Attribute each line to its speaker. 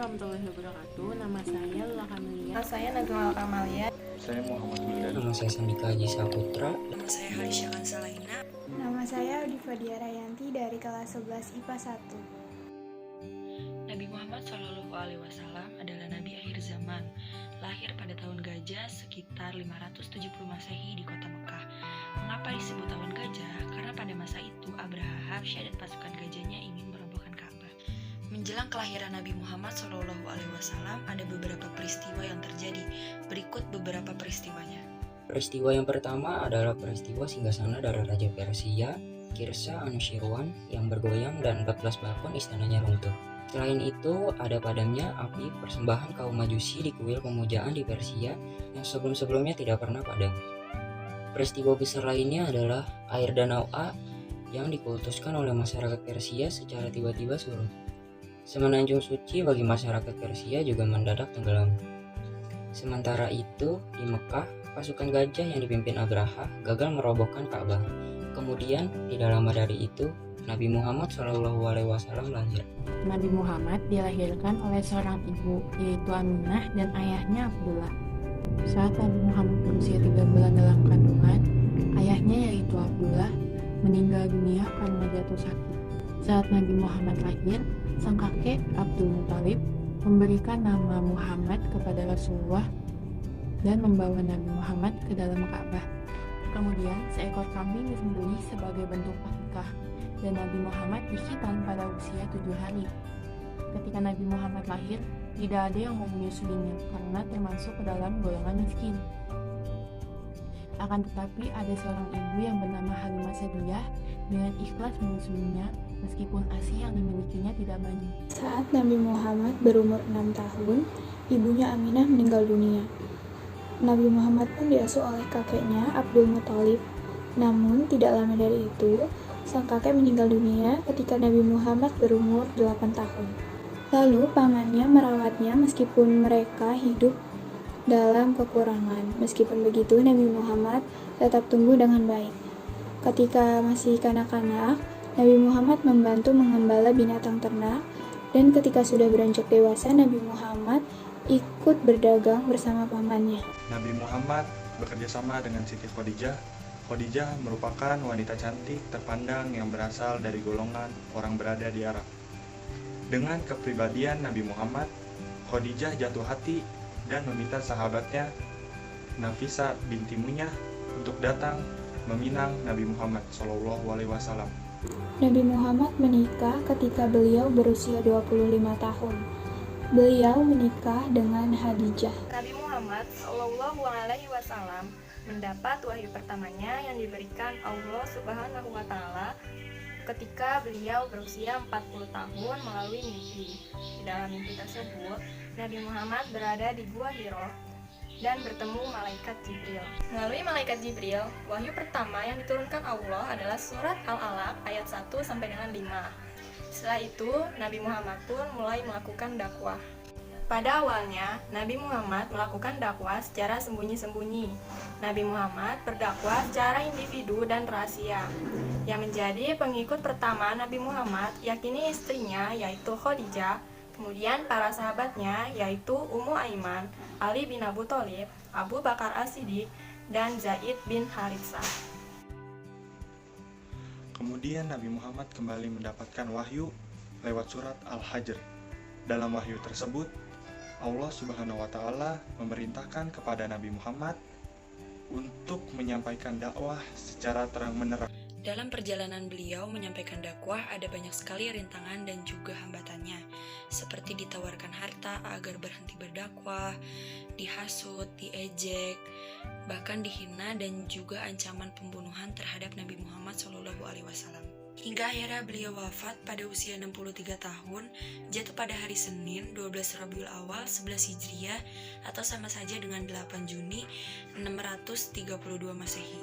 Speaker 1: warahmatullahi wabarakatuh. Nama saya Lula Kamelia.
Speaker 2: Nama saya Najwa Kamalia.
Speaker 3: Saya Muhammad Wildan.
Speaker 4: Nama saya Sandika Haji Saputra.
Speaker 5: Nama saya Halisya Kansalaina.
Speaker 6: Nama saya Udifadia Rayanti dari kelas 11 IPA 1.
Speaker 5: Nabi Muhammad SAW adalah Nabi akhir zaman, lahir pada tahun Gajah sekitar 570 Masehi di kota Mekah. Mengapa disebut tahun Gajah? Karena pada masa itu Abraha, Habsya dan pasukan gajahnya ingin merobohkan Ka'bah. Menjelang kelahiran Nabi Muhammad SAW, ada beberapa peristiwa yang terjadi. Berikut beberapa peristiwanya.
Speaker 4: Peristiwa yang pertama adalah peristiwa singgasana dari Raja Persia, Kirsa Anushirwan yang bergoyang dan 14 balkon istananya runtuh. Selain itu, ada padamnya api persembahan kaum Majusi di kuil pemujaan di Persia yang sebelum-sebelumnya tidak pernah padam. Peristiwa besar lainnya adalah air danau A yang dikultuskan oleh masyarakat Persia secara tiba-tiba surut. Semenanjung suci bagi masyarakat Persia juga mendadak tenggelam. Sementara itu, di Mekah, pasukan gajah yang dipimpin Abraha gagal merobohkan Ka'bah. Kemudian, tidak lama dari itu, Nabi Muhammad SAW lahir.
Speaker 1: Nabi Muhammad dilahirkan oleh seorang ibu, yaitu Aminah, dan ayahnya Abdullah. Saat Nabi Muhammad berusia 3 bulan dalam kandungan, ayahnya yaitu Abdullah meninggal dunia karena jatuh sakit. Saat Nabi Muhammad lahir, sang kakek Abdul Muthalib memberikan nama Muhammad kepada Rasulullah dan membawa Nabi Muhammad ke dalam Ka'bah. Kemudian, seekor kambing disembelih sebagai bentuk akikah, dan Nabi Muhammad dikhitan pada usia 7 hari. Ketika Nabi Muhammad lahir, tidak ada yang mau menyusuinya karena termasuk ke dalam golongan miskin. Akan tetapi ada seorang ibu yang bernama Halimah Sadiah dengan ikhlas menyusuinya meskipun ASI yang dimilikinya tidak banyak.
Speaker 6: Saat Nabi Muhammad berumur 6 tahun, ibunya Aminah meninggal dunia. Nabi Muhammad pun diasuh oleh kakeknya Abdul Muthalib. Namun tidak lama dari itu, sang kakek meninggal dunia ketika Nabi Muhammad berumur 8 tahun. Lalu pamannya merawatnya meskipun mereka hidup dalam kekurangan. Meskipun begitu, Nabi Muhammad tetap tumbuh dengan baik. Ketika masih kanak-kanak, Nabi Muhammad membantu mengembala binatang ternak, dan ketika sudah beranjak dewasa, Nabi Muhammad ikut berdagang bersama pamannya.
Speaker 3: Nabi Muhammad bekerja sama dengan Siti Khadijah. Khadijah merupakan wanita cantik terpandang yang berasal dari golongan orang berada di Arab. Dengan kepribadian Nabi Muhammad, Khadijah jatuh hati dan meminta sahabatnya Nafisa binti Munyah untuk datang meminang Nabi Muhammad SAW.
Speaker 6: Nabi Muhammad menikah ketika beliau berusia 25 tahun. Beliau menikah dengan Khadijah.
Speaker 2: Nabi Muhammad SAW mendapat wahyu pertamanya yang diberikan Allah Subhanahu wa Ta'ala ketika beliau berusia 40 tahun melalui mimpi. Di dalam mimpi tersebut, Nabi Muhammad berada di Gua Hiro dan bertemu malaikat Jibril. Melalui malaikat Jibril, wahyu pertama yang diturunkan Allah adalah surat Al-Alaq ayat 1 sampai dengan 5. Setelah itu, Nabi Muhammad pun mulai melakukan dakwah. Pada awalnya, Nabi Muhammad melakukan dakwah secara sembunyi-sembunyi. Nabi Muhammad berdakwah secara individu dan rahasia. Yang menjadi pengikut pertama Nabi Muhammad yakini istrinya yaitu Khadijah, kemudian para sahabatnya yaitu Ummu Aiman, Ali bin Abu Thalib, Abu Bakar As-Siddiq, dan Zaid bin Haritsah.
Speaker 3: Kemudian Nabi Muhammad kembali mendapatkan wahyu lewat surat Al-Hajr. Dalam wahyu tersebut, Allah Subhanahu wa Ta'ala memerintahkan kepada Nabi Muhammad untuk menyampaikan dakwah secara terang-menerang.
Speaker 5: Dalam perjalanan beliau menyampaikan dakwah ada banyak sekali rintangan dan juga hambatannya, seperti ditawarkan harta agar berhenti berdakwah, dihasut, diejek, bahkan dihina dan juga ancaman pembunuhan terhadap Nabi Muhammad SAW. Hingga akhirnya beliau wafat pada usia 63 tahun, jatuh pada hari Senin 12 Rabiul Awal 11 Hijriah atau sama saja dengan 8 Juni 632 Masehi.